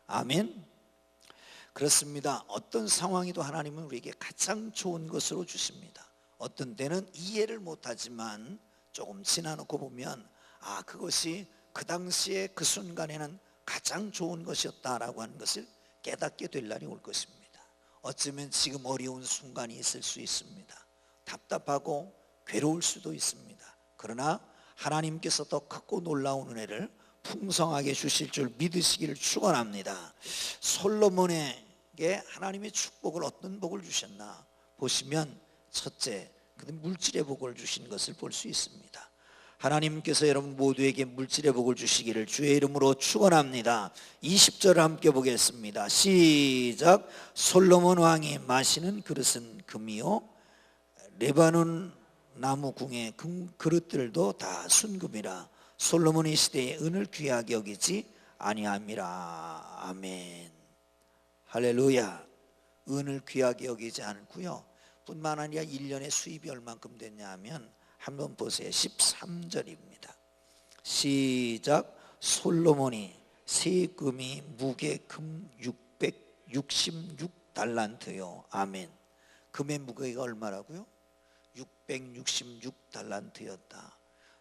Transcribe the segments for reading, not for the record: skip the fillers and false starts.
아멘. 그렇습니다. 어떤 상황이도 하나님은 우리에게 가장 좋은 것으로 주십니다. 어떤 때는 이해를 못하지만 조금 지나놓고 보면 그것이 그 당시에 그 순간에는 가장 좋은 것이었다라고 하는 것을 깨닫게 될 날이 올 것입니다. 어쩌면 지금 어려운 순간이 있을 수 있습니다. 답답하고 괴로울 수도 있습니다. 그러나 하나님께서 더 크고 놀라운 은혜를 풍성하게 주실 줄 믿으시기를 축원합니다. 솔로몬에게 하나님의 축복을 어떤 복을 주셨나 보시면, 첫째, 그는 물질의 복을 주신 것을 볼 수 있습니다. 하나님께서 여러분 모두에게 물질의 복을 주시기를 주의 이름으로 축원합니다. 20절을 함께 보겠습니다. 시작. 솔로몬 왕이 마시는 그릇은 금이요 레바논 나무 궁의 그릇들도 다 순금이라 솔로몬의 시대에 은을 귀하게 여기지 아니함이라. 아멘. 할렐루야. 은을 귀하게 여기지 않고요, 뿐만 아니라 1년의 수입이 얼만큼 됐냐 하면 한번 보세요. 13절입니다. 시작. 솔로몬이 세금이 무게 금 666달란트요. 아멘. 금의 무게가 얼마라고요? 666달란트였다.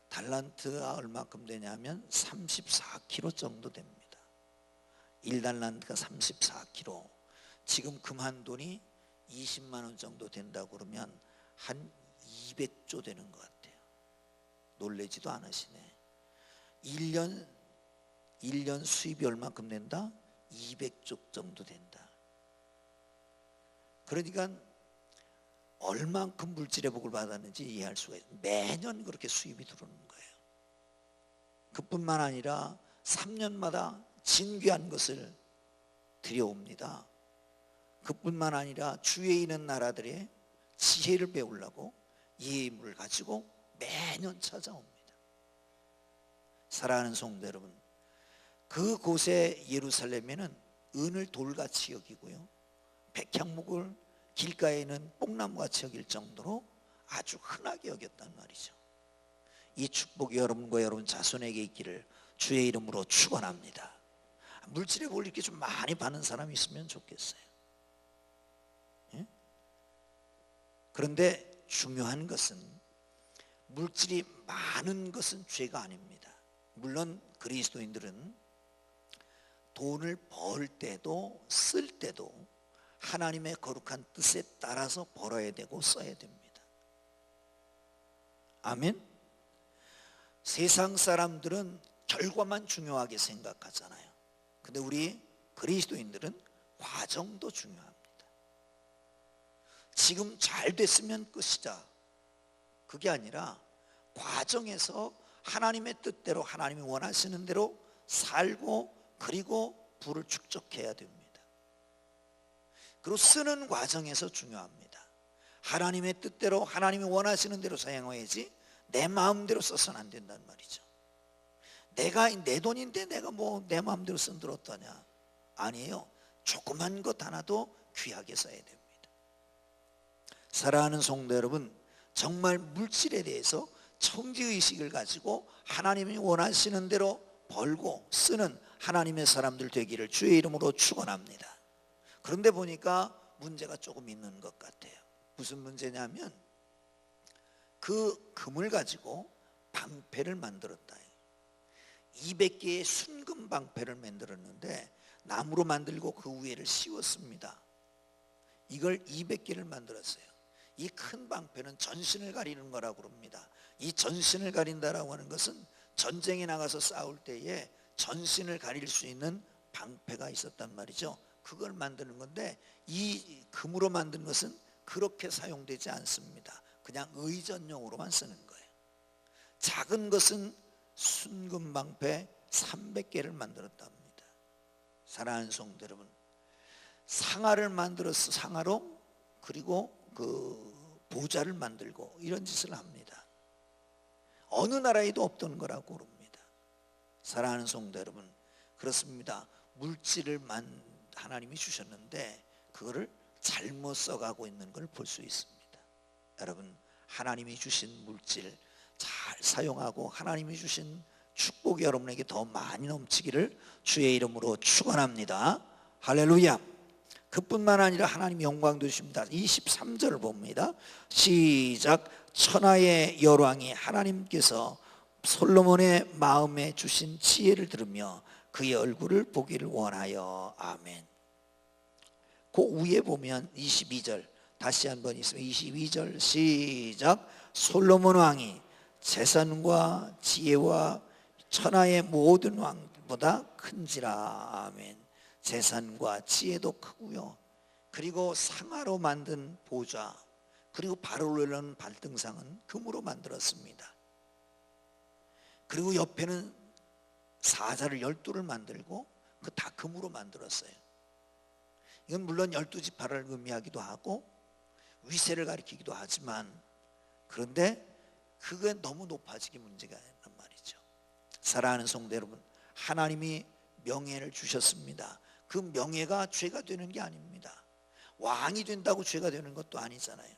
달란트가 얼마큼 되냐면 34kg 정도 됩니다. 1달란트가 34kg. 지금 금 한 돈이 20만 원 정도 된다고 그러면 한 200조 되는 것 같아요. 놀라지도 않으시네. 1년 수입이 얼마큼 된다? 200조 정도 된다. 그러니까 얼만큼 물질의 복을 받았는지 이해할 수가 있어요. 매년 그렇게 수입이 들어오는 거예요. 그뿐만 아니라 3년마다 진귀한 것을 들여옵니다. 그뿐만 아니라 주위에 있는 나라들의 지혜를 배우려고 예물을 가지고 매년 찾아옵니다. 사랑하는 성도 여러분, 그곳에 예루살렘에는 은을 돌같이 여기고요, 백향목을 길가에 있는 뽕나무같이 여길 정도로 아주 흔하게 여겼단 말이죠. 이 축복이 여러분과 여러분 자손에게 있기를 주의 이름으로 축원합니다. 물질의 복을 이렇게 좀 많이 받는 사람이 있으면 좋겠어요. 예? 그런데 중요한 것은 물질이 많은 것은 죄가 아닙니다. 물론 그리스도인들은 돈을 벌 때도 쓸 때도 하나님의 거룩한 뜻에 따라서 벌어야 되고 써야 됩니다. 아멘. 세상 사람들은 결과만 중요하게 생각하잖아요. 근데 우리 그리스도인들은 과정도 중요합니다. 지금 잘 됐으면 끝이다, 그게 아니라 과정에서 하나님의 뜻대로 하나님이 원하시는 대로 살고 그리고 부를 축적해야 됩니다. 그리고 쓰는 과정에서 중요합니다. 하나님의 뜻대로 하나님이 원하시는 대로 사용해야지 내 마음대로 써서는 안 된단 말이죠. 내가 내 돈인데 내가 뭐 내 마음대로 쓴들 어떠냐? 아니에요. 조그만 것 하나도 귀하게 써야 됩니다. 사랑하는 성도 여러분, 정말 물질에 대해서 청지의식을 가지고 하나님이 원하시는 대로 벌고 쓰는 하나님의 사람들 되기를 주의 이름으로 축원합니다. 그런데 보니까 문제가 조금 있는 것 같아요. 무슨 문제냐면 그 금을 가지고 방패를 만들었다. 200개의 순금 방패를 만들었는데 나무로 만들고 그 위에를 씌웠습니다. 이걸 200개를 만들었어요. 이 큰 방패는 전신을 가리는 거라고 합니다. 이 전신을 가린다라고 하는 것은 전쟁에 나가서 싸울 때에 전신을 가릴 수 있는 방패가 있었단 말이죠. 그걸 만드는 건데 이 금으로 만든 것은 그렇게 사용되지 않습니다. 그냥 의전용으로만 쓰는 거예요. 작은 것은 순금 방패 300개를 만들었다 합니다. 사랑하는 성도 여러분, 상아를 만들어서 상아로 그리고 그 보좌를 만들고 이런 짓을 합니다. 어느 나라에도 없던 거라고 그럽니다. 사랑하는 성도 여러분, 그렇습니다. 물질을 하나님이 주셨는데 그거를 잘못 써가고 있는 걸 볼 수 있습니다. 여러분, 하나님이 주신 물질 잘 사용하고 하나님이 주신 축복이 여러분에게 더 많이 넘치기를 주의 이름으로 축원합니다. 할렐루야. 그뿐만 아니라 하나님 영광도 주십니다. 23절을 봅니다. 시작. 천하의 열왕이 하나님께서 솔로몬의 마음에 주신 지혜를 들으며 그의 얼굴을 보기를 원하여. 아멘. 그 위에 보면 22절 다시 한번 있으면 22절 시작. 솔로몬 왕이 재산과 지혜와 천하의 모든 왕보다 큰지라. 아멘. 재산과 지혜도 크고요. 그리고 상아로 만든 보좌, 그리고 발을 올리는 발등상은 금으로 만들었습니다. 그리고 옆에는 사자를 12를 만들고 그 다 금으로 만들었어요. 이건 물론 12지파를 의미하기도 하고 위세를 가리키기도 하지만, 그런데 그게 너무 높아지기 문제가 있단 말이죠. 사랑하는 성도 여러분, 하나님이 명예를 주셨습니다. 그 명예가 죄가 되는 게 아닙니다. 왕이 된다고 죄가 되는 것도 아니잖아요.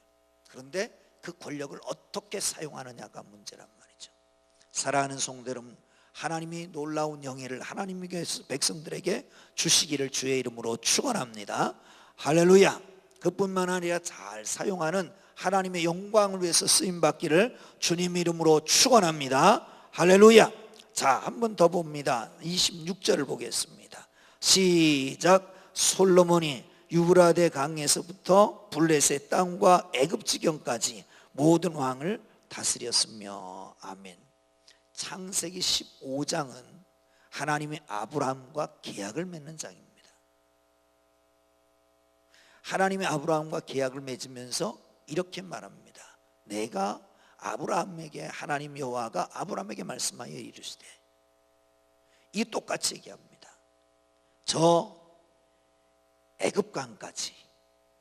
그런데 그 권력을 어떻게 사용하느냐가 문제란 말이죠. 사랑하는 성도 여러분, 하나님이 놀라운 영예를 하나님께서 백성들에게 주시기를 주의 이름으로 축원합니다. 할렐루야. 그뿐만 아니라 잘 사용하는 하나님의 영광을 위해서 쓰임받기를 주님 이름으로 축원합니다. 할렐루야. 자, 한 번 더 봅니다. 26절을 보겠습니다. 시작. 솔로몬이 유브라데 강에서부터 블레셋 땅과 애굽 지경까지 모든 왕을 다스렸으며. 아멘. 창세기 15장은 하나님의 아브라함과 계약을 맺는 장입니다. 하나님의 아브라함과 계약을 맺으면서 이렇게 말합니다. 내가 아브라함에게, 하나님 여호와가 아브라함에게 말씀하여 이르시되, 이 똑같이 얘기합니다. 저 애굽강까지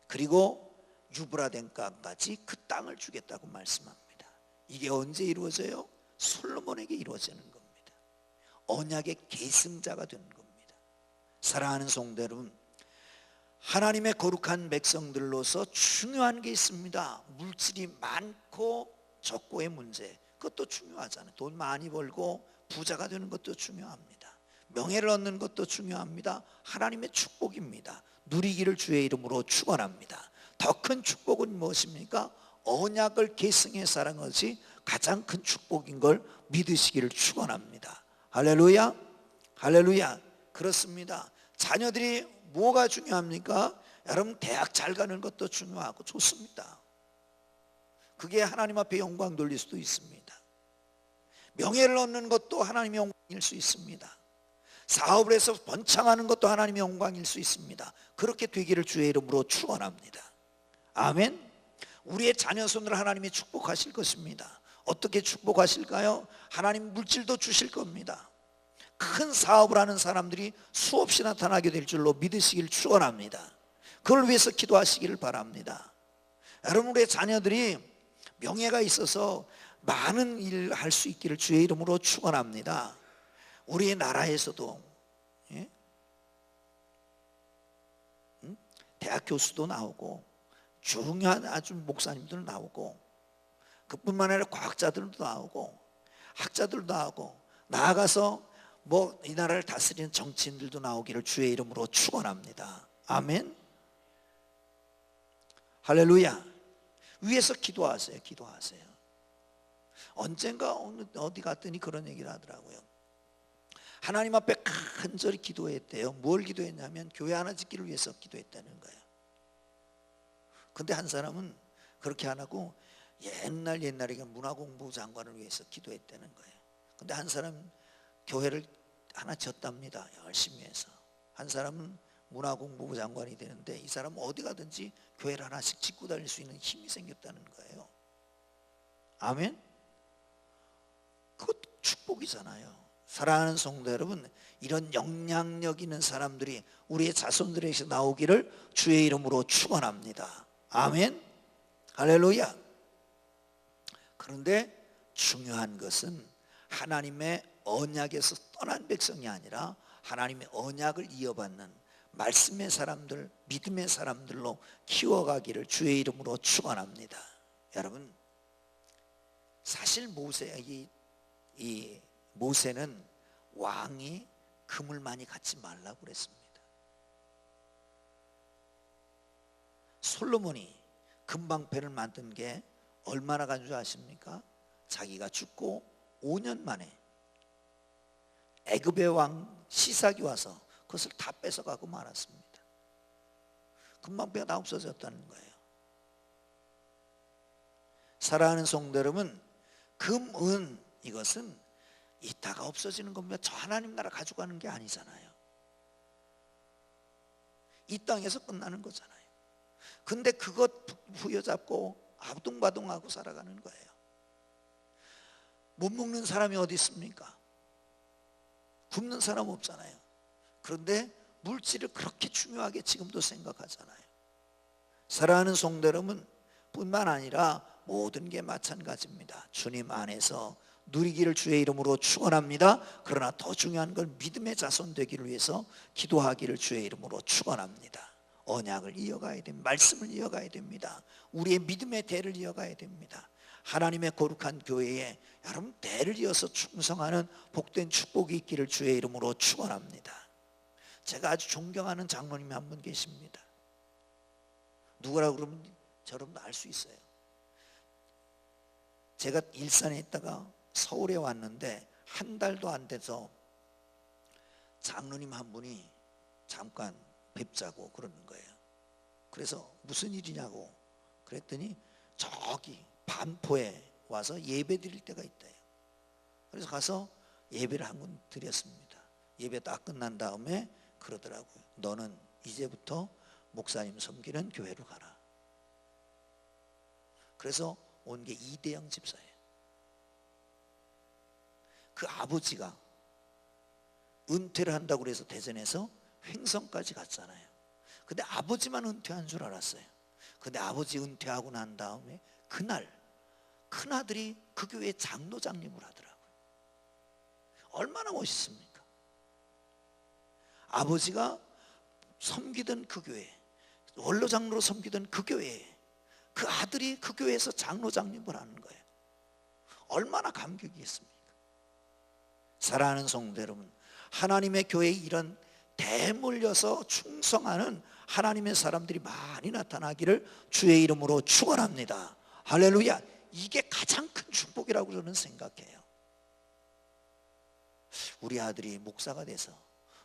그리고 유브라데 강까지 그 땅을 주겠다고 말씀합니다. 이게 언제 이루어져요? 솔로몬에게 이루어지는 겁니다. 언약의 계승자가 되는 겁니다. 사랑하는 성도 여러분, 하나님의 거룩한 백성들로서 중요한 게 있습니다. 물질이 많고 적고의 문제, 그것도 중요하잖아요. 돈 많이 벌고 부자가 되는 것도 중요합니다. 명예를 얻는 것도 중요합니다. 하나님의 축복입니다. 누리기를 주의 이름으로 축원합니다. 더 큰 축복은 무엇입니까? 언약을 계승해 사는 것이 가장 큰 축복인 걸 믿으시기를 축원합니다. 할렐루야. 할렐루야. 그렇습니다. 자녀들이 뭐가 중요합니까? 여러분, 대학 잘 가는 것도 중요하고 좋습니다. 그게 하나님 앞에 영광 돌릴 수도 있습니다. 명예를 얻는 것도 하나님의 영광일 수 있습니다. 사업을 해서 번창하는 것도 하나님의 영광일 수 있습니다. 그렇게 되기를 주의 이름으로 축원합니다. 아멘. 우리의 자녀 손으로 하나님이 축복하실 것입니다. 어떻게 축복하실까요? 하나님 물질도 주실 겁니다. 큰 사업을 하는 사람들이 수없이 나타나게 될 줄로 믿으시길 축원합니다. 그걸 위해서 기도하시기를 바랍니다. 여러분의 자녀들이 명예가 있어서 많은 일을 할 수 있기를 주의 이름으로 축원합니다. 우리 나라에서도 대학 교수도 나오고 중요한 아주 목사님들 나오고, 그뿐만 아니라 과학자들도 나오고 학자들도 나오고, 나아가서 뭐 이 나라를 다스리는 정치인들도 나오기를 주의 이름으로 축원합니다. 아멘. 할렐루야. 위에서 기도하세요. 기도하세요. 언젠가 어디 갔더니 그런 얘기를 하더라고요. 하나님 앞에 간절히 기도했대요. 뭘 기도했냐면 교회 하나 짓기를 위해서 기도했다는 거예요. 근데 한 사람은 그렇게 안 하고 옛날에 문화공부 장관을 위해서 기도했다는 거예요. 근데 한 사람은 교회를 하나 짓답니다. 열심히 해서. 한 사람은 문화공부 장관이 되는데 이 사람은 어디 가든지 교회를 하나씩 짓고 다닐 수 있는 힘이 생겼다는 거예요. 아멘. 그것도 축복이잖아요. 사랑하는 성도 여러분, 이런 영향력 있는 사람들이 우리의 자손들에게서 나오기를 주의 이름으로 축원합니다. 아멘. 할렐루야. 그런데 중요한 것은 하나님의 언약에서 떠난 백성이 아니라 하나님의 언약을 이어받는 말씀의 사람들, 믿음의 사람들로 키워가기를 주의 이름으로 축원합니다. 여러분, 사실 이 모세는 왕이 금을 많이 갖지 말라고 그랬습니다. 솔로몬이 금방패를 만든 게 얼마나 간 줄 아십니까? 자기가 죽고 5년 만에 애굽의 왕 시삭이 와서 그것을 다 뺏어가고 말았습니다. 금방패가 다 없어졌다는 거예요. 사랑하는 성도 여러분, 금, 은 이것은 이따가 없어지는 겁니다. 저 하나님 나라 가져가는 게 아니잖아요. 이 땅에서 끝나는 거잖아요. 근데 그것 부여잡고 아둥바둥하고 살아가는 거예요. 못 먹는 사람이 어디 있습니까? 굶는 사람 없잖아요. 그런데 물질을 그렇게 중요하게 지금도 생각하잖아요. 사랑하는 성도 여러분, 뿐만 아니라 모든 게 마찬가지입니다. 주님 안에서 누리기를 주의 이름으로 축원합니다. 그러나 더 중요한 건 믿음의 자손 되기를 위해서 기도하기를 주의 이름으로 축원합니다. 언약을 이어가야 됩니다. 말씀을 이어가야 됩니다. 우리의 믿음의 대를 이어가야 됩니다. 하나님의 거룩한 교회에 여러분 대를 이어서 충성하는 복된 축복이 있기를 주의 이름으로 축원합니다. 제가 아주 존경하는 장로님이 한 분 계십니다. 누구라고 그러면 여러분도 알 수 있어요. 제가 일산에 있다가 서울에 왔는데 한 달도 안 돼서 장로님 한 분이 잠깐 뵙자고 그러는 거예요. 그래서 무슨 일이냐고 그랬더니 저기 반포에 와서 예배 드릴 때가 있대요. 그래서 가서 예배를 한 번 드렸습니다. 예배 딱 끝난 다음에 그러더라고요. 너는 이제부터 목사님 섬기는 교회로 가라. 그래서 온 게 이대영 집사예요. 그 아버지가 은퇴를 한다고 그래서 대전에서 횡성까지 갔잖아요. 근데 아버지만 은퇴한 줄 알았어요. 근데 아버지 은퇴하고 난 다음에 그날 큰아들이 그 교회 장로장님을 하더라고요. 얼마나 멋있습니까? 아버지가 섬기던 그 교회, 원로장로로 섬기던 그 교회에 그 아들이 그 교회에서 장로장님을 하는 거예요. 얼마나 감격이겠습니까? 사랑하는 성도 여러분, 하나님의 교회에 이런 대물려서 충성하는 하나님의 사람들이 많이 나타나기를 주의 이름으로 축원합니다. 할렐루야. 이게 가장 큰 축복이라고 저는 생각해요. 우리 아들이 목사가 돼서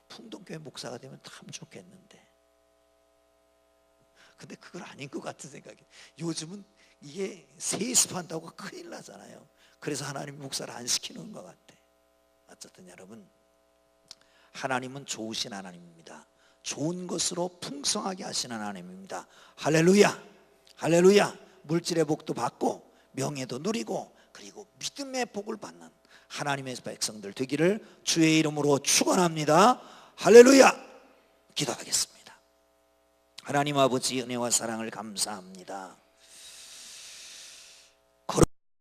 풍동교회 목사가 되면 참 좋겠는데, 근데 그건 아닌 것 같은 생각이. 요즘은 이게 세습한다고 큰일 나잖아요. 그래서 하나님 목사를 안 시키는 것 같아. 어쨌든 여러분, 하나님은 좋으신 하나님입니다. 좋은 것으로 풍성하게 하시는 하나님입니다. 할렐루야, 할렐루야. 물질의 복도 받고 명예도 누리고 그리고 믿음의 복을 받는 하나님의 백성들 되기를 주의 이름으로 축원합니다. 할렐루야. 기도하겠습니다. 하나님 아버지, 은혜와 사랑을 감사합니다.